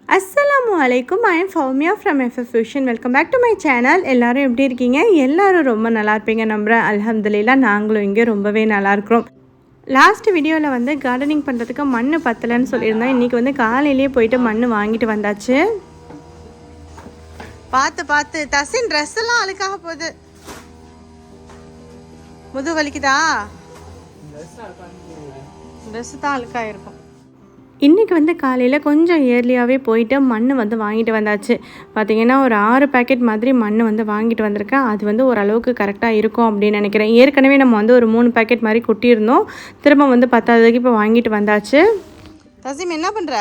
Assalamualaikum, I am Faumia from FF Fusion. Welcome back to my channel. எல்லாரும் எப்படி இருக்கீங்க? எல்லாரும் ரொம்ப நல்லா இருப்பீங்க நம்புறேன். அல்ஹம்துலில்லாஹ் நாங்களும் இங்கே ரொம்பவே நல்லா இருக்கிறோம். லாஸ்ட் வீடியோவில் வந்து கார்டனிங் பண்ணுறதுக்கு மண் பத்தலைன்னு சொல்லியிருந்தேன். இன்றைக்கி வந்து காலையிலேயே போயிட்டு மண் வாங்கிட்டு வந்தாச்சு. பார்த்து தசின் ட்ரெஸ் எல்லாம் அழுக்காக போகுது. முது வலிக்குதா? ட்ரெஸ் தான் அழுக்காக இருக்கும். இன்றைக்கி வந்து காலையில் கொஞ்சம் இயர்லியாகவே போயிட்டு மண் வந்து வாங்கிட்டு வந்தாச்சு. பார்த்திங்கன்னா ஒரு 6 பேக்கெட் மாதிரி மண் வந்து வாங்கிட்டு வந்திருக்கேன். அது வந்து ஓரளவுக்கு கரெக்டாக இருக்கும் அப்படின்னு நினைக்கிறேன். ஏற்கனவே நம்ம வந்து ஒரு 3 பேக்கெட் மாதிரி கொட்டியிருந்தோம். திரும்ப வந்து 10ஆவதுக்கு இப்போ வாங்கிட்டு வந்தாச்சு. தசீம் என்ன பண்ணுற?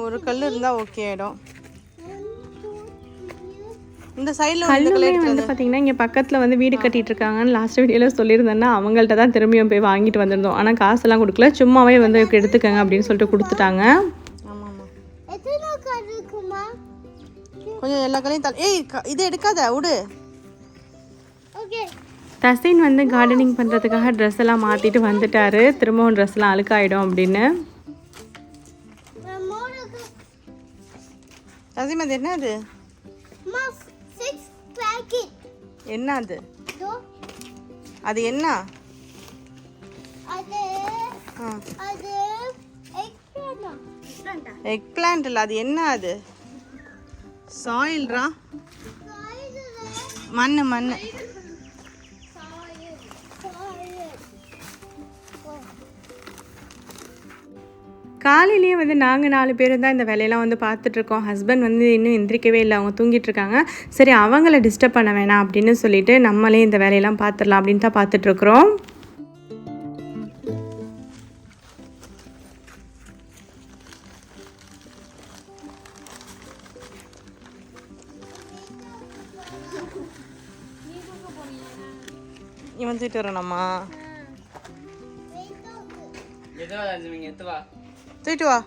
ஒரு கல் இருந்தால் ஓகே ஆகிடும். இந்த சைடில் கல்லுமே வந்து பார்த்திங்கன்னா இங்கே பக்கத்தில் வந்து வீடு கட்டிகிட்டு இருக்காங்கன்னு லாஸ்ட் வீடியோவில் சொல்லியிருந்தேன்னா அவங்கள்ட்ட தான் திரும்பியும் போய் வாங்கிட்டு வந்திருந்தோம். ஆனால் காசெல்லாம் கொடுக்கல, சும்மாவே வந்து எடுத்துக்கங்க அப்படின்னு சொல்லிட்டு கொடுத்துட்டாங்க. கொஞ்சம் எல்லா கல்லையும் இது எடுக்காத விடு. தசீன் வந்து கார்டனிங் பண்ணுறதுக்காக ட்ரெஸ் எல்லாம் மாற்றிட்டு வந்துட்டாரு. திரும்பவும் ட்ரெஸ்லாம் அழுக்காயிடும் அப்படின்னு. தசீம் அது என்ன அது? என்ன அது? அது என்ன? எக் பிளான்ட் இல்ல, அது என்ன? அது சாயில்ரா, மண்ணு. காலையிலேயே வந்து நாங்கள் 4 பேர் தான் இந்த வேலையெல்லாம் வந்து பார்த்துட்ருக்கோம். ஹஸ்பண்ட் வந்து இன்னும் எந்திரிக்கவே இல்லை, அவங்க தூங்கிட்டுருக்காங்க. சரி அவங்கள டிஸ்டர்ப் பண்ண வேணாம் அப்படின்னு சொல்லிட்டு நம்மளே இந்த வேலையெல்லாம் பார்த்துடலாம் அப்படின்னு தான் பார்த்துட்ருக்குறோம். இவன் தூக்கிட்டு வரணுமா? தூக்கிட்டு வா.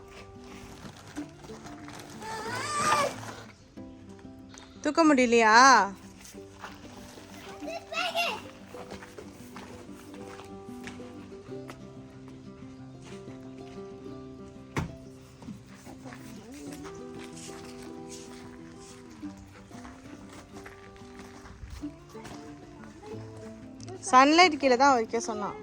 தூக்க முடியலையா? சன்லைட் கீழே தான் வைக்க சொன்னான்.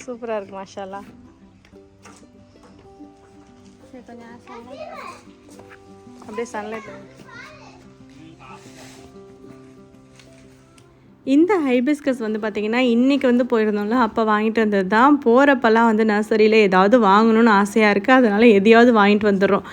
சூப்பரா இருக்கு மாஷாஅல்லாஹ். அப்படியே சன்லைட். இந்த ஹைபிஸ்கஸ் வந்து பார்த்திங்கன்னா இன்றைக்கி வந்து போயிருந்தோம்ல, அப்போ வாங்கிட்டு வந்தது தான். போகிறப்பெல்லாம் வந்து நர்சரியில் ஏதாவது வாங்கணும்னு ஆசையாக இருக்குது, அதனால் எதையாவது வாங்கிட்டு வந்துடுறோம்.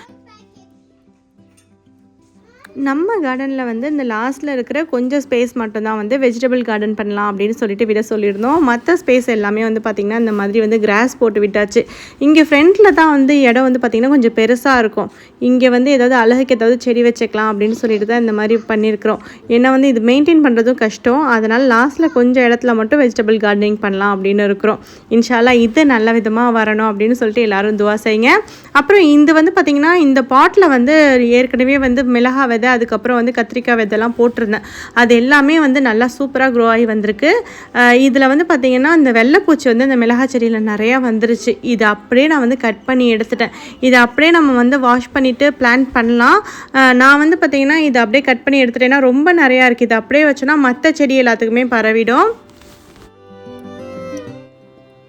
நம்ம கார்டனில் வந்து இந்த லாஸ்ட்டில் இருக்கிற கொஞ்சம் ஸ்பேஸ் மட்டும்தான் வந்து வெஜிடபிள் கார்டன் பண்ணலாம் அப்படின்னு சொல்லிட்டு விட சொல்லியிருந்தோம். மற்ற ஸ்பேஸ் எல்லாமே வந்து பார்த்திங்கன்னா இந்த மாதிரி வந்து கிராஸ் போட்டு விட்டாச்சு. இங்கே ஃப்ரண்ட்டில் தான் வந்து இடம் வந்து பார்த்திங்கன்னா கொஞ்சம் பெருசாக இருக்கும். இங்கே வந்து ஏதாவது அழகுக்கு ஏதாவது செடி வச்சுக்கலாம் அப்படின்னு சொல்லிட்டு தான் இந்த மாதிரி பண்ணியிருக்கிறோம். ஏன்னா வந்து இது மெயின்டைன் பண்ணுறதும் கஷ்டம், அதனால் லாஸ்ட்டில் கொஞ்சம் இடத்துல மட்டும் வெஜிடபிள் கார்டனிங் பண்ணலாம் அப்படின்னு இருக்கிறோம். இன்ஷால்லா இது நல்ல விதமாக வரணும் அப்படின்னு சொல்லிட்டு எல்லோரும் துவா செய்யுங்க. அப்புறம் இது வந்து பார்த்திங்கன்னா இந்த பாட்டில் வந்து ஏற்கனவே வந்து மிளகா விதை, அதுக்கப்புறம் வந்து கத்திரிக்காய் விதெல்லாம் போட்டிருந்தேன். அது எல்லாமே வந்து நல்லா சூப்பராக க்ரோ ஆகி வந்திருக்கு. இதில் வந்து பார்த்திங்கன்னா இந்த வெள்ளைப்பூச்சி வந்து இந்த மிளகாய் செடியில் நிறையா வந்துருச்சு. இது அப்படியே நான் வந்து கட் பண்ணி எடுத்துட்டேன். இதை அப்படியே நம்ம வந்து வாஷ் பண்ணிவிட்டு பிளான்ட் பண்ணலாம். நான் வந்து பார்த்திங்கன்னா இதை அப்படியே கட் பண்ணி எடுத்துட்டேன்னா ரொம்ப நிறையா இருக்குது. இதை அப்படியே வச்சோன்னா மற்ற செடி எல்லாத்துக்குமே பரவிடும்.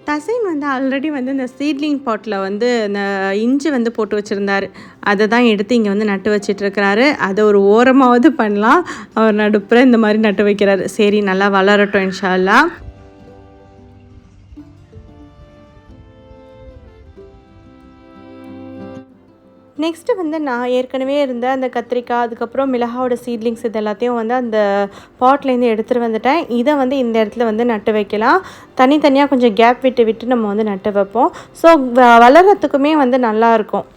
தசைன் வந்து ஆல்ரெடி வந்து இந்த சீட்லிங் பாட்டில் வந்து இந்த இஞ்சி வந்து போட்டு வச்சுருந்தார். அதை தான் எடுத்து இங்கே வந்து நட்டு வச்சிட்ருக்கிறாரு. அதை ஒரு ஓரமாவது பண்ணலாம், அவர் நடுப்புற இந்த மாதிரி நட்டு வைக்கிறாரு. சரி, நல்லா வளரட்டும் இன்ஷா அல்லாஹ். நெக்ஸ்ட்டு வந்து நான் ஏற்கனவே இருந்த அந்த கத்திரிக்காய், அதுக்கப்புறம் மிளகாவோட சீட்லிங்ஸ் இது எல்லாத்தையும் வந்து அந்த பாட்லேருந்து எடுத்துகிட்டு வந்துட்டேன். இதை வந்து இந்த இடத்துல வந்து நட்டு வைக்கலாம். தனித்தனியாக கொஞ்சம் கேப் விட்டு விட்டு நம்ம வந்து நட்டு வைப்போம். ஸோ வளர்கிறதுக்குமே வந்து நல்லாயிருக்கும்.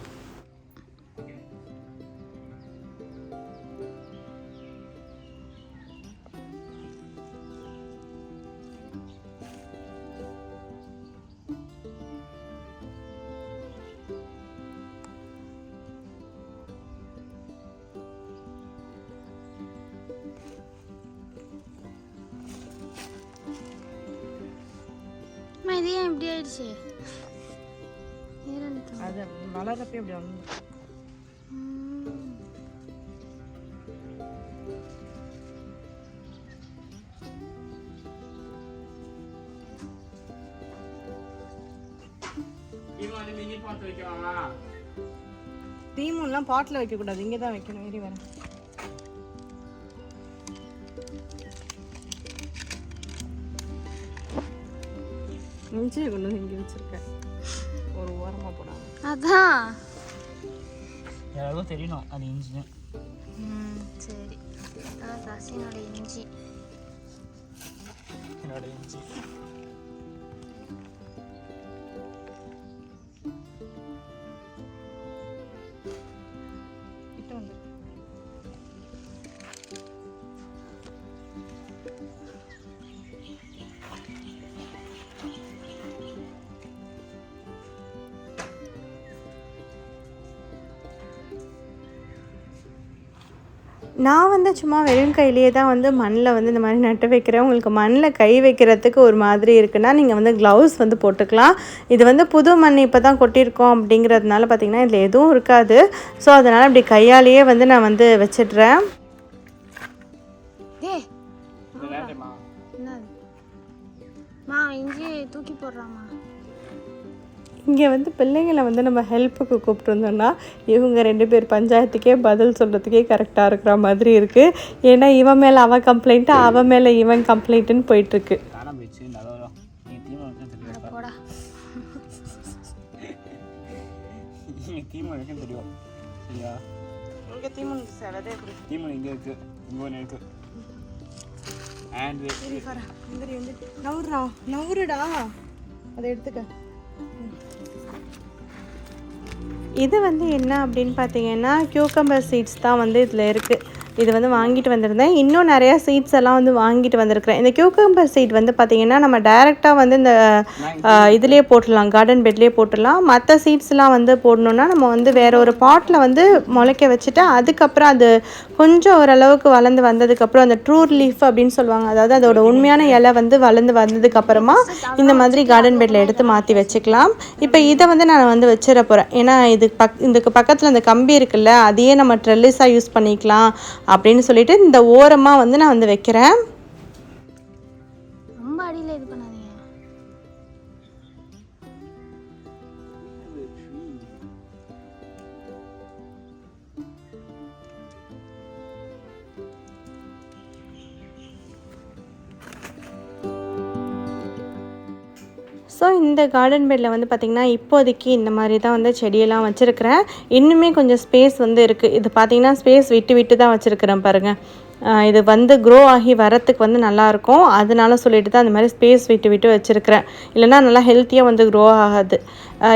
இது ஏன் இப்படி ஆயிடுச்சு? அது வளரப்பே அப்படி வந்து தீமுன்லாம் பாட்டில் வைக்கக்கூடாது, இங்கே தான் வைக்கணும். ஏறி வரேன். இஞ்சியை கொண்டு வந்து இங்கே வச்சுருக்கேன், ஒரு ஓரமாக போடாமல். அதான் எல்லாருக்கும் தெரியணும் அது இஞ்சின்னு. சரி, அதான் தசைனோட இஞ்சி. என்னோட இஞ்சி கிட்ட வந்து நான் வந்து சும்மா வெறும் கையிலேயே தான் வந்து மண்ணில் வந்து இந்த மாதிரி நட்டு வைக்கிறேன். உங்களுக்கு மண்ணில் கை வைக்கிறதுக்கு ஒரு மாதிரி இருக்குன்னா நீங்கள் வந்து க்ளவுஸ் வந்து போட்டுக்கலாம். இது வந்து புது மண் இப்போ தான் கொட்டியிருக்கோம் அப்படிங்கிறதுனால பார்த்திங்கன்னா இதில் எதுவும் இருக்காது. ஸோ அதனால் அப்படி கையாலேயே வந்து நான் வந்து வச்சிடுறேன். இஞ்சி தூக்கி போடுறாமா? இங்கே வந்து பிள்ளைங்களை வந்து நம்ம ஹெல்ப்புக்கு கூப்பிட்டு வந்தோம்னா இவங்க 2 பேர் பஞ்சாயத்துக்கே பதில் சொல்கிறதுக்கே கரெக்டாக இருக்கிற மாதிரி இருக்குது. ஏன்னா இவன் மேலே அவன் கம்ப்ளைண்ட்டு, அவன் மேலே இவன் கம்ப்ளைண்ட்டுன்னு போயிட்டுருக்கு. நவுருடா, அதை எடுத்துக்க. இது வந்து என்ன அப்படின்னு பார்த்தீங்கன்னா கியூக்கம்பர் சீட்ஸ் தான் வந்து இதில் இருக்குது. இது வந்து வாங்கிட்டு வந்திருந்தேன். இன்னும் நிறையா சீட்ஸ் எல்லாம் வந்து வாங்கிட்டு வந்திருக்கிறேன். இந்த கியூக்கம்பர் சீட் வந்து பார்த்திங்கன்னா நம்ம டைரெக்டாக வந்து இந்த இதுலேயே போட்டுடலாம், கார்டன் பெட்லேயே போட்டுடலாம். மற்ற சீட்ஸ்லாம் வந்து போடணுன்னா நம்ம வந்து வேறு ஒரு பாட்டில் வந்து முளைக்க வச்சுட்டு அதுக்கப்புறம் அது கொஞ்சம் ஓரளவுக்கு வளர்ந்து வந்ததுக்கப்புறம் அந்த ட்ரூ லீஃப் அப்படின்னு சொல்லுவாங்க, அதாவது அதோட உண்மையான இலை வந்து வளர்ந்து வந்ததுக்கப்புறமா இந்த மாதிரி கார்டன் பெட்டில் எடுத்து மாற்றி வச்சுக்கலாம். இப்போ இதை வந்து நான் வந்து வச்சிட போகிறேன். ஏன்னா இதுக்கு பக்கத்தில் அந்த கம்பி இருக்குல்ல, அதையே நம்ம ட்ரெல்லிஸாக யூஸ் பண்ணிக்கலாம் அப்படின்னு சொல்லிட்டு இந்த ஓரமாக வந்து நான் வந்து வைக்கிறேன். ரொம்ப அடியில் இது பண்ணாதீங்க. ஸோ இந்த கார்டன் பெட்டில் வந்து பார்த்திங்கன்னா இப்போதைக்கு இந்த மாதிரி தான் வந்து செடியெல்லாம் வச்சுருக்கிறேன். இன்னுமே கொஞ்சம் ஸ்பேஸ் வந்து இருக்குது. இது பார்த்திங்கன்னா ஸ்பேஸ் விட்டு விட்டு தான் வச்சுருக்கிறேன் பாருங்கள். இது வந்து க்ரோ ஆகி வரத்துக்கு வந்து நல்லாயிருக்கும், அதனால சொல்லிட்டு தான் அந்த மாதிரி ஸ்பேஸ் விட்டு விட்டு வச்சுருக்கிறேன். இல்லைனா நல்லா ஹெல்த்தியாக வந்து க்ரோ ஆகாது.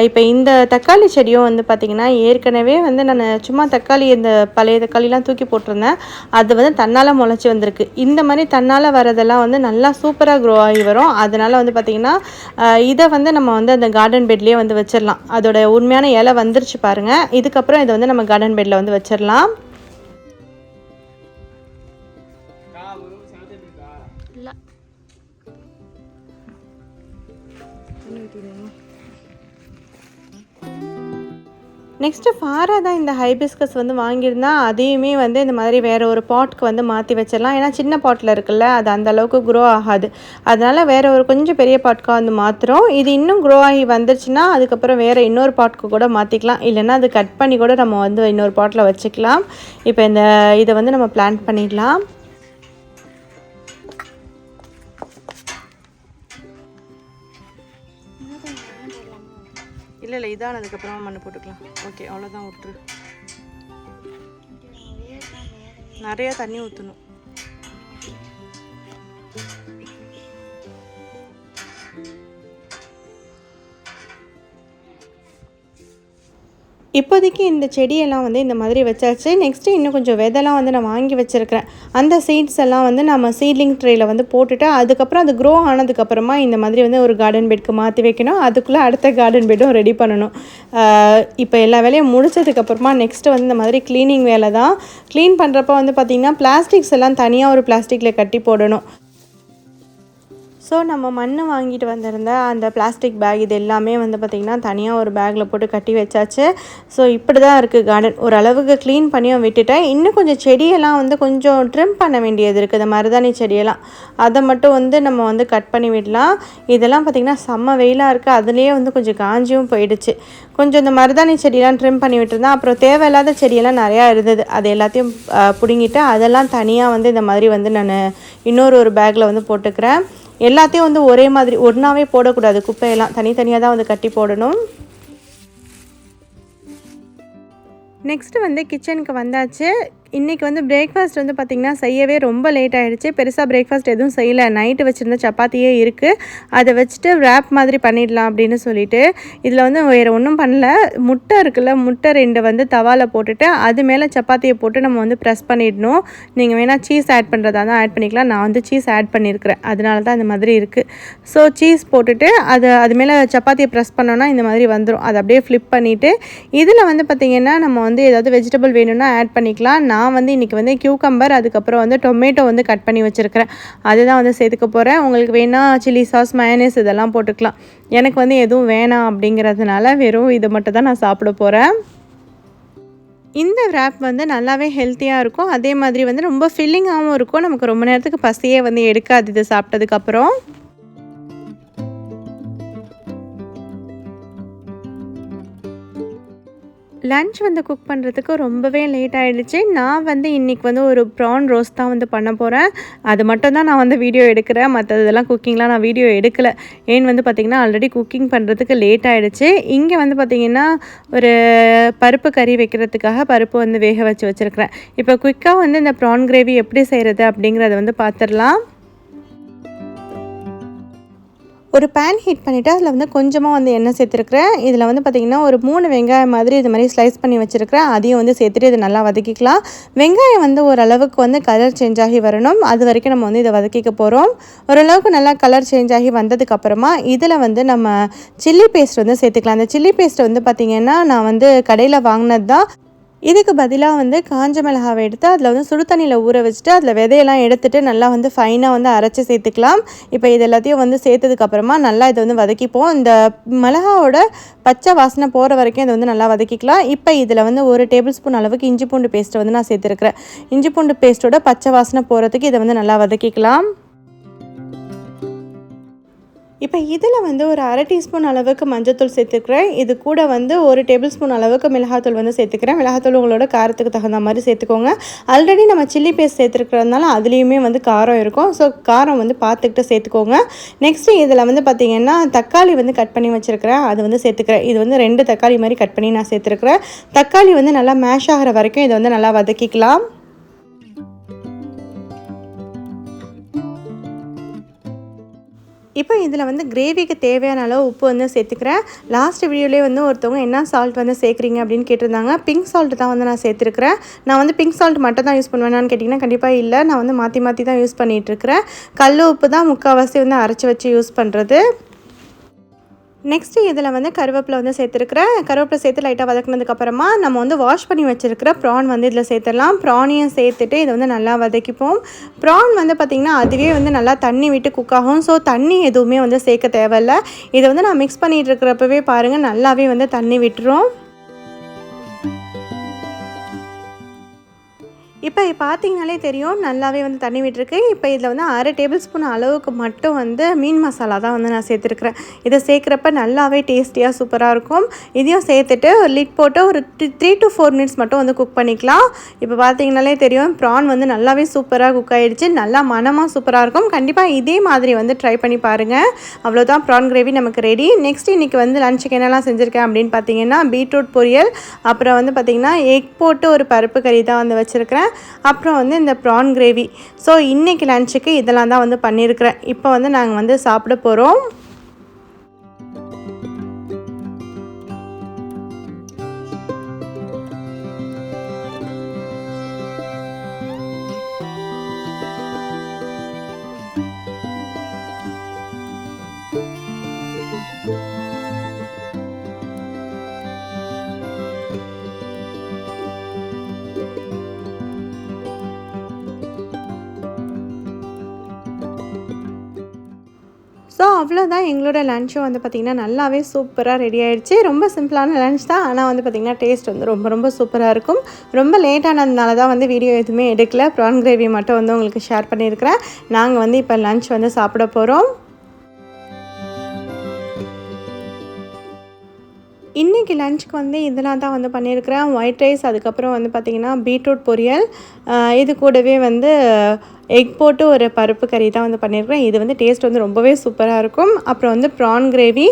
இப்போ இந்த தக்காளி செடியும் வந்து பார்த்திங்கன்னா ஏற்கனவே வந்து நான் சும்மா தக்காளி இந்த பழைய தக்காளிலாம் தூக்கி போட்டிருந்தேன். அது வந்து தன்னால் முளைச்சி வந்திருக்கு. இந்த மாதிரி தன்னால் வரதெல்லாம் வந்து நல்லா சூப்பராக க்ரோ ஆகி வரும். அதனால் வந்து பார்த்திங்கன்னா இதை வந்து நம்ம வந்து அந்த கார்டன் பெட்லேயே வந்து வச்சிடலாம். அதோட உண்மையான இலை வந்துருச்சு பாருங்கள். இதுக்கப்புறம் இதை வந்து நம்ம கார்டன் பெட்டில் வந்து வச்சிடலாம். நெக்ஸ்ட்டு ஃபாரா தான் இந்த ஹைபிஸ்கஸ் வந்து வாங்கியிருந்தா அதையுமே வந்து இந்த மாதிரி வேறு ஒரு பாட்க்கு வந்து மாற்றி வச்சிடலாம். ஏன்னா சின்ன பாட்டில் இருக்குல்ல, அது அந்த அளவுக்கு க்ரோ ஆகாது. அதனால் வேறு ஒரு கொஞ்சம் பெரிய பாட்க்காக வந்து மாற்றுறோம். இது இன்னும் க்ரோ ஆகி வந்துருச்சுன்னா அதுக்கப்புறம் வேறு இன்னொரு பாட்க்கு கூட மாற்றிக்கலாம். இல்லைன்னா அது கட் பண்ணி கூட நம்ம வந்து இன்னொரு பாட்டில் வச்சுக்கலாம். இப்போ இதை வந்து நம்ம பிளான்ட் பண்ணிடலாம். இல்லை இதான் அதுக்கப்புறமா மண்ணு போட்டுக்கலாம். ஓகே, அவ்வளோதான். விட்டுரு. நிறையா தண்ணி ஊற்றணும். இப்போதைக்கு இந்த செடியெல்லாம் வந்து இந்த மாதிரி வச்சாச்சு. நெக்ஸ்ட்டு இன்னும் கொஞ்சம் விதைலாம் வந்து நான் வாங்கி வச்சுருக்கிறேன். அந்த சீட்ஸ் எல்லாம் வந்து நம்ம சீட்லிங் ட்ரேயில் வந்து போட்டுட்டு அதுக்கப்புறம் அது க்ரோ ஆனதுக்கப்புறமா இந்த மாதிரி வந்து ஒரு கார்டன் பெட்க்கு மாற்றி வைக்கணும். அதுக்குள்ளே அடுத்த கார்டன் பெட்டும் ரெடி பண்ணணும். இப்போ எல்லா வேலையும் முடிச்சதுக்கப்புறமா நெக்ஸ்ட்டு வந்து இந்த மாதிரி க்ளீனிங் வேலை தான். க்ளீன் பண்ணுறப்ப வந்து பார்த்திங்கன்னா பிளாஸ்டிக்ஸ் எல்லாம் தனியாக ஒரு பிளாஸ்டிக்கில் கட்டி போடணும். ஸோ நம்ம மண் வாங்கிட்டு வந்திருந்த அந்த பிளாஸ்டிக் பேக் இது எல்லாமே வந்து பார்த்திங்கன்னா தனியாக ஒரு பேக்கில் போட்டு கட்டி வச்சாச்சு. ஸோ இப்படி தான் இருக்குது கார்டன். ஓரளவுக்கு க்ளீன் பண்ணியும் விட்டுட்டேன். இன்னும் கொஞ்சம் செடியெல்லாம் வந்து கொஞ்சம் ட்ரிம் பண்ண வேண்டியது இருக்குது. இந்த மருதாணி செடியெல்லாம் அதை மட்டும் வந்து நம்ம வந்து கட் பண்ணி விடலாம். இதெல்லாம் பார்த்திங்கன்னா செம்ம வெயிலாக இருக்குது. அதுலேயே வந்து கொஞ்சம் காஞ்சியும் போயிடுச்சு. கொஞ்சம் இந்த மருதாணி செடியெல்லாம் ட்ரிம் பண்ணி விட்டுருந்தேன். அப்புறம் தேவையில்லாத செடியெல்லாம் நிறையா இருந்தது. அது எல்லாத்தையும் பிடுங்கிட்டு அதெல்லாம் தனியாக வந்து இந்த மாதிரி வந்து நான் இன்னொரு பேக்கில் வந்து போட்டுக்கிறேன். எல்லாத்தையும் வந்து ஒரே மாதிரி ஒன்றாவே போடக்கூடாது. குப்பையெல்லாம் தனித்தனியாக தான் வந்து கட்டி போடணும். நெக்ஸ்ட்டு வந்து கிச்சனுக்கு வந்தாச்சு. இன்றைக்கி வந்து பிரேக்ஃபாஸ்ட் வந்து பார்த்திங்கன்னா செய்யவே ரொம்ப லேட் ஆகிடுச்சு. பெருசாக பிரேக்ஃபாஸ்ட் எதுவும் செய்யலை. நைட்டு வச்சுருந்த சப்பாத்தியே இருக்குது. அதை வச்சுட்டு ரேப் மாதிரி பண்ணிடலாம் அப்படின்னு சொல்லிட்டு இதில் வந்து வேறு ஒன்றும் பண்ணல. முட்டை இருக்குல்ல, முட்டை 2 வந்து தவாவில் போட்டுட்டு அது மேலே சப்பாத்தியை போட்டு நம்ம வந்து ப்ரெஸ் பண்ணிடணும். நீங்கள் வேணால் சீஸ் ஆட் பண்ணுறதா தான் ஆட் பண்ணிக்கலாம். நான் வந்து சீஸ் ஆட் பண்ணியிருக்கிறேன், அதனால தான் இந்த மாதிரி இருக்குது. ஸோ சீஸ் போட்டுட்டு அது மேலே சப்பாத்தியை ப்ரெஸ் பண்ணோன்னா இந்த மாதிரி வந்துடும். அதை அப்படியே ஃப்ளிப் பண்ணிவிட்டு இதில் வந்து பார்த்திங்கன்னா நம்ம வந்து ஏதாவது வெஜிடபிள் வேணும்னா ஆட் பண்ணிக்கலாம். நான் வந்து இன்றைக்கி வந்து கியூக்கம்பர் அதுக்கப்புறம் வந்து டொமேட்டோ வந்து கட் பண்ணி வச்சுருக்கிறேன். அதுதான் வந்து சேர்த்துக்க போகிறேன். உங்களுக்கு வேணால் சில்லி சாஸ், மயோனைஸ் இதெல்லாம் போட்டுக்கலாம். எனக்கு வந்து எதுவும் வேணாம் அப்படிங்கிறதுனால வெறும் இதை மட்டும் தான் நான் சாப்பிட போகிறேன். இந்த ரேப் வந்து நல்லாவே ஹெல்த்தியாக இருக்கும். அதே மாதிரி வந்து ரொம்ப ஃபில்லிங்காகவும் இருக்கும். நமக்கு ரொம்ப நேரத்துக்கு பசியே வந்து எடுக்காது இது சாப்பிட்டதுக்கப்புறம். லன்ச் வந்து குக் பண்ணுறதுக்கு ரொம்பவே லேட் ஆகிடுச்சு. நான் வந்து இன்றைக்கி வந்து ஒரு ப்ரான் ரோஸ்ட் தான் வந்து பண்ண போகிறேன். அது மட்டும் தான் நான் வந்து வீடியோ எடுக்கிறேன். மற்றதெல்லாம் குக்கிங்லாம் நான் வீடியோ எடுக்கலை. ஏன்னு வந்து பார்த்திங்கன்னா ஆல்ரெடி குக்கிங் பண்ணுறதுக்கு லேட் ஆகிடுச்சு. இங்கே வந்து பார்த்திங்கன்னா ஒரு பருப்பு கறி வைக்கிறதுக்காக பருப்பு வந்து வேக வச்சுருக்கிறேன். இப்போ குயிக்காக வந்து இந்த ப்ரான் கிரேவி எப்படி செய்கிறது அப்படிங்கிறத வந்து பார்த்துடலாம். ஒரு பேன் ஹீட் பண்ணிவிட்டு அதில் வந்து கொஞ்சமாக வந்து எண்ணெய் சேர்த்துருக்குறேன். இதில் வந்து பார்த்திங்கன்னா ஒரு 3 வெங்காயம் மாதிரி இது மாதிரி ஸ்லைஸ் பண்ணி வச்சுருக்கிறேன். அதையும் வந்து சேர்த்துட்டு இதை நல்லா வதக்கிக்கலாம். வெங்காயம் வந்து ஓரளவுக்கு வந்து கலர் சேஞ்ச் ஆகி வரணும். அது வரைக்கும் நம்ம வந்து இதை வதக்கிக்க போகிறோம். ஓரளவுக்கு நல்லா கலர் சேஞ்ச் ஆகி வந்ததுக்கப்புறமா இதில் வந்து நம்ம சில்லி பேஸ்ட் வந்து சேர்த்துக்கலாம். அந்த சில்லி பேஸ்ட்டை வந்து பார்த்திங்கன்னா நான் வந்து கடையில் வாங்கினது தான். இதுக்கு பதிலாக வந்து காஞ்ச மிளகாவை எடுத்து அதில் வந்து சுடு தண்ணியில் ஊற வச்சுட்டு அதில் விதையெல்லாம் எடுத்துகிட்டு நல்லா வந்து ஃபைனாக வந்து அரைச்சி சேர்த்துக்கலாம். இப்போ இது எல்லாத்தையும் வந்து சேர்த்ததுக்கப்புறமா நல்லா இதை வந்து வதக்கிப்போம். இந்த மிளகாவோட பச்சை வாசனை போகிற வரைக்கும் இதை வந்து நல்லா வதக்கிக்கலாம். இப்போ இதில் வந்து 1 டேபிள் ஸ்பூன் அளவுக்கு இஞ்சி பூண்டு பேஸ்ட்டை வந்து நான் சேர்த்துருக்கிறேன். இஞ்சி பூண்டு பேஸ்ட்டோட பச்சை வாசனை போகிறதுக்கு இதை வந்து நல்லா வதக்கிக்கலாம். இப்போ இதில் வந்து ஒரு 1/2 டீஸ்பூன் அளவுக்கு மஞ்சள்தூள் சேர்த்துக்கிறேன். இது கூட வந்து 1 டேபிள் ஸ்பூன் அளவுக்கு மிளகாத்தூள் வந்து சேர்த்துக்கிறேன். மிளகாத்தூள் உங்களோட காரத்துக்கு தகுந்த மாதிரி சேர்த்துக்கோங்க. ஆல்ரெடி நம்ம சில்லி பேஸ்ட் சேர்த்துருக்கிறதுனால அதுலேயுமே வந்து காரம் இருக்கும். ஸோ காரம் வந்து பார்த்துக்கிட்டு சேர்த்துக்கோங்க. நெக்ஸ்ட்டு இதில் வந்து பார்த்திங்கன்னா தக்காளி வந்து கட் பண்ணி வச்சுருக்கிறேன். அது வந்து சேர்த்துக்கிறேன். இது வந்து 2 தக்காளி மாதிரி கட் பண்ணி நான் சேர்த்துருக்கிறேன். தக்காளி வந்து நல்லா மேஷ் ஆகிற வரைக்கும் இதை வந்து நல்லா வதக்கிக்கலாம். இப்போ இதில் வந்து கிரேவிக்கு தேவையான அளவு உப்பு வந்து சேர்த்துக்கிறேன். லாஸ்ட் வீடியோலேயே வந்து ஒருத்தவங்க என்ன சால்ட் வந்து சேர்க்குறீங்க அப்படின்னு கேட்டிருந்தாங்க. பிங்க் சால்ட் தான் வந்து நான் சேர்த்துருக்கிறேன். நான் வந்து பிங்க் சால்ட் மட்டும் தான் யூஸ் பண்ணுவேனான்னு கேட்டிங்கன்னா கண்டிப்பாக இல்லை. நான் வந்து மாற்றி தான் யூஸ் பண்ணிகிட்ருக்கிறேன். கல் உப்பு தான் முக்கால்வாசி வந்து அரைச்சி வச்சு யூஸ் பண்ணுறது. நெக்ஸ்ட்டு இதில் வந்து கருவேப்பிலை வந்து சேர்த்துருக்குறேன். கருவேப்பிலை சேர்த்து லைட்டாக வதக்கினதுக்கப்புறமா நம்ம வந்து வாஷ் பண்ணி வச்சுருக்கிற ப்ரான் வந்து இதில் சேர்த்துடலாம். ப்ரானையும் சேர்த்துட்டு இதை வந்து நல்லா வதக்கிப்போம். ப்ரான் வந்து பார்த்திங்கன்னா அதுவே வந்து நல்லா தண்ணி விட்டு குக் ஆகும். ஸோ தண்ணி எதுவுமே வந்து சேர்க்க தேவையில்லை. இதை வந்து நான் மிக்ஸ் பண்ணிகிட்டு இருக்கிறப்பவே பாருங்கள் நல்லாவே வந்து தண்ணி விட்டுரும். இப்போ பார்த்தீங்கனாலே தெரியும் நல்லாவே வந்து தண்ணி விட்டுருக்கு. இப்போ இதில் வந்து 1/2 டேபிள் ஸ்பூன் அளவுக்கு மட்டும் வந்து மீன் மசாலா தான் வந்து நான் சேர்த்துருக்குறேன். இதை சேர்க்குறப்ப நல்லாவே டேஸ்டியாக சூப்பராக இருக்கும். இதையும் சேர்த்துட்டு லிட் போட்டு ஒரு 3 to 4 மினிட்ஸ் மட்டும் வந்து குக் பண்ணிக்கலாம். இப்போ பார்த்தீங்கனாலே தெரியும் ப்ரான் வந்து நல்லாவே சூப்பராக குக் ஆகிடுச்சு. நல்லா மனமாக சூப்பராக இருக்கும். கண்டிப்பாக இதே மாதிரி வந்து ட்ரை பண்ணி பாருங்கள். அவ்வளோதான், ப்ரான் கிரேவி நமக்கு ரெடி. நெக்ஸ்ட் இன்றைக்கி வந்து லஞ்சுக்கு என்னெல்லாம் செஞ்சுருக்கேன் அப்படின்னு பார்த்தீங்கன்னா, பீட்ரூட் பொரியல், அப்புறம் வந்து பார்த்திங்கன்னா எக் போட்டு ஒரு பருப்பு கறி தான் வந்து வச்சுருக்கிறேன். அப்புறம் வந்து இந்த ப்ரான் கிரேவி. ஸோ இன்றைக்கி லஞ்சுக்கு இதெல்லாம் தான் வந்து பண்ணியிருக்கிறேன். இப்போ வந்து நாங்கள் வந்து சாப்பிட போகிறோம். ஸோ அவ்வளோதான், எங்களோட லன்ச்சும் வந்து பார்த்திங்கன்னா நல்லாவே சூப்பராக ரெடி ஆகிடுச்சு. ரொம்ப சிம்பிளான லன்ச் தான், ஆனால் வந்து பார்த்திங்கன்னா டேஸ்ட் வந்து ரொம்ப ரொம்ப சூப்பராக இருக்கும். ரொம்ப லேட்டானதுனால தான் வந்து வீடியோ எதுவுமே எடுக்கல. ப்ரான் கிரேவி மட்டும் வந்து உங்களுக்கு ஷேர் பண்ணியிருக்கிறேன். நாங்கள் வந்து இப்போ லன்ச் வந்து சாப்பிட போகிறோம். இன்றைக்கி லஞ்சுக்கு வந்து இதெல்லாம் தான் வந்து பண்ணியிருக்கிறேன். ஒயிட் ரைஸ், அதுக்கப்புறம் வந்து பார்த்திங்கன்னா பீட்ரூட் பொரியல், இது கூடவே வந்து எக் போட்டு ஒரு பருப்பு கறி தான் வந்து பண்ணியிருக்கிறேன். இது வந்து டேஸ்ட் வந்து ரொம்பவே சூப்பராக இருக்கும். அப்புறம் வந்து ப்ரான் கிரேவி,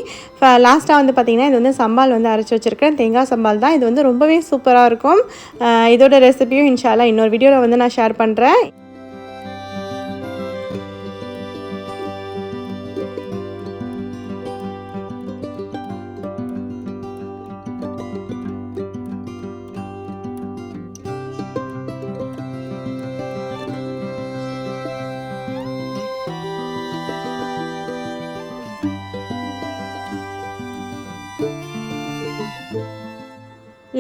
லாஸ்ட்டாக வந்து பார்த்திங்கன்னா இது வந்து சம்பால் வந்து அரைச்சி வச்சுருக்கேன். தேங்காய் சம்பால் தான். இது வந்து ரொம்பவே சூப்பராக இருக்கும். இதோட ரெசிபியும் இன்ஷா அல்லாஹ் இன்னொரு வீடியோவில் வந்து நான் ஷேர் பண்ணுறேன்.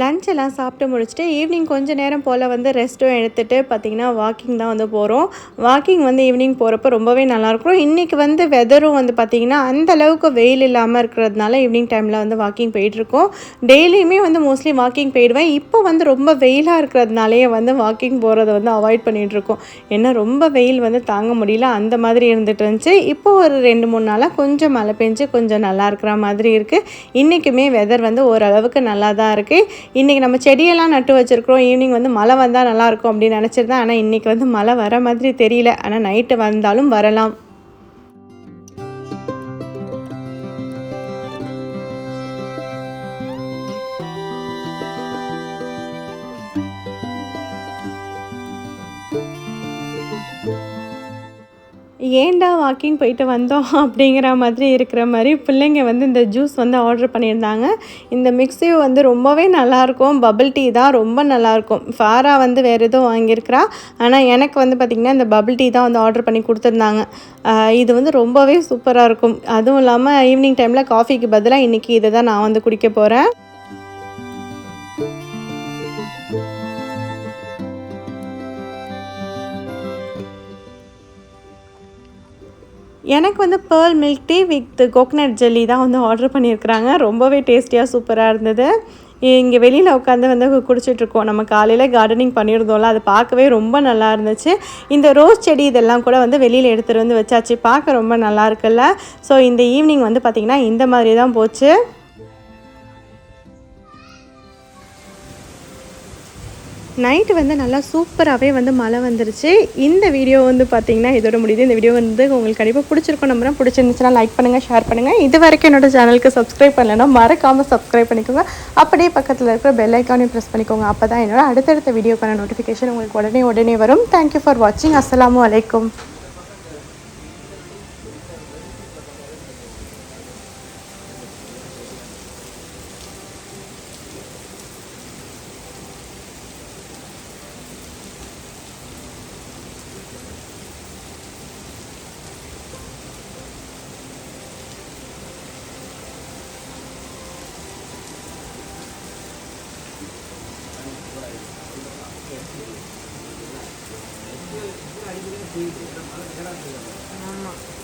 லஞ்ச் எல்லாம் சாப்பிட்டு முடிச்சுட்டு ஈவினிங் கொஞ்சம் நேரம் போல் வந்து ரெஸ்ட்டும் எடுத்துகிட்டு பார்த்திங்கன்னா வாக்கிங் தான் வந்து போகிறோம். வாக்கிங் வந்து ஈவினிங் போகிறப்ப ரொம்பவே நல்லாயிருக்கும். இன்றைக்கி வந்து வெதரும் வந்து பார்த்திங்கன்னா அந்தளவுக்கு வெயில் இல்லாமல் இருக்கிறதுனால ஈவினிங் டைமில் வந்து வாக்கிங் போயிட்டுருக்கோம். டெய்லியுமே வந்து மோஸ்ட்லி வாக்கிங் போயிடுவேன். இப்போ வந்து ரொம்ப வெயிலாக இருக்கிறதுனாலேயே வந்து வாக்கிங் போகிறத வந்து அவாய்ட் பண்ணிகிட்ருக்கோம். ஏன்னா ரொம்ப வெயில் வந்து தாங்க முடியல, அந்த மாதிரி இருந்துட்டு இருந்துச்சு. இப்போது ஒரு 2-3 நாளாக கொஞ்சம் மழை பெஞ்சு கொஞ்சம் நல்லா இருக்கிற மாதிரி இருக்குது. இன்றைக்குமே வெதர் வந்து ஓரளவுக்கு நல்லா தான் இருக்குது. இன்றைக்கி நம்ம செடியெல்லாம் நட்டு வச்சுருக்கிறோம். ஈவினிங் வந்து மழை வந்தால் நல்லாயிருக்கும் அப்படின்னு நினச்சிருந்தேன். ஆனால் இன்றைக்கி வந்து மழை வர மாதிரி தெரியல. ஆனால் நைட்டு வந்தாலும் வரலாம். ஏன்டா வாக்கிங் போயிட்டு வந்தோம் அப்படிங்கிற மாதிரி இருக்கிற மாதிரி பிள்ளைங்க வந்து இந்த ஜூஸ் வந்து ஆர்டர் பண்ணியிருந்தாங்க. இந்த மிக்ஸியும் வந்து ரொம்பவே நல்லாயிருக்கும். பபிள் டீ தான் ரொம்ப நல்லாயிருக்கும். ஃபாரா வந்து வேறு எதுவும் வாங்கியிருக்கிறா. ஆனால் எனக்கு வந்து பார்த்திங்கன்னா இந்த பபிள் டீ தான் வந்து ஆர்டர் பண்ணி கொடுத்துருந்தாங்க. இது வந்து ரொம்பவே சூப்பராக இருக்கும். அதுவும் இல்லாமல் ஈவினிங் டைமில் காஃபிக்கு பதிலாக இன்றைக்கி இதை தான் நான் வந்து குடிக்க போகிறேன். எனக்கு வந்து pearl milk tea with coconut jelly தான் வந்து ஆர்டர் பண்ணியிருக்கிறாங்க. ரொம்பவே டேஸ்டியாக சூப்பராக இருந்தது. இங்கே வெளியில் உட்காந்து வந்து குடிச்சிட்ருக்கோம். நம்ம காலையில் கார்டனிங் பண்ணியிருந்தோம்ல, அது பார்க்கவே ரொம்ப நல்லா இருந்துச்சு. இந்த ரோஸ் செடி இதெல்லாம் கூட வந்து வெளியில் எடுத்துகிட்டு வந்து வச்சாச்சு. பார்க்க ரொம்ப நல்லா இருக்குல்ல. ஸோ இந்த ஈவினிங் வந்து பார்த்திங்கன்னா இந்த மாதிரி தான் போச்சு. நைட்டு வந்து நல்லா சூப்பராகவே வந்து மழை வந்துருச்சு. இந்த வீடியோ வந்து பார்த்திங்கன்னா இதோட முடியுது. இந்த வீடியோ வந்து உங்களுக்கு கண்டிப்பாக பிடிச்சிருக்கும் நம்புறேன். பிடிச்சிருந்துச்சுன்னா லைக் பண்ணுங்கள், ஷேர் பண்ணுங்கள். இது வரைக்கும் என்னோட சேனலுக்கு சப்ஸ்கிரைப் பண்ணலைன்னா மறக்காமல் சப்ஸ்கிரைப் பண்ணிக்கோங்க. அப்படியே பக்கத்தில் இருக்கிற பெல் ஐக்கானையும் ப்ரெஸ் பண்ணிக்கோங்க. அப்போ தான் என்னோட அடுத்தடுத்த வீடியோக்கான நோட்டிஃபிகேஷன் உங்களுக்கு உடனே வரும். தேங்க்யூ ஃபார் வாட்சிங். அஸ்ஸலாமு அலைக்கும். ஆமாம்.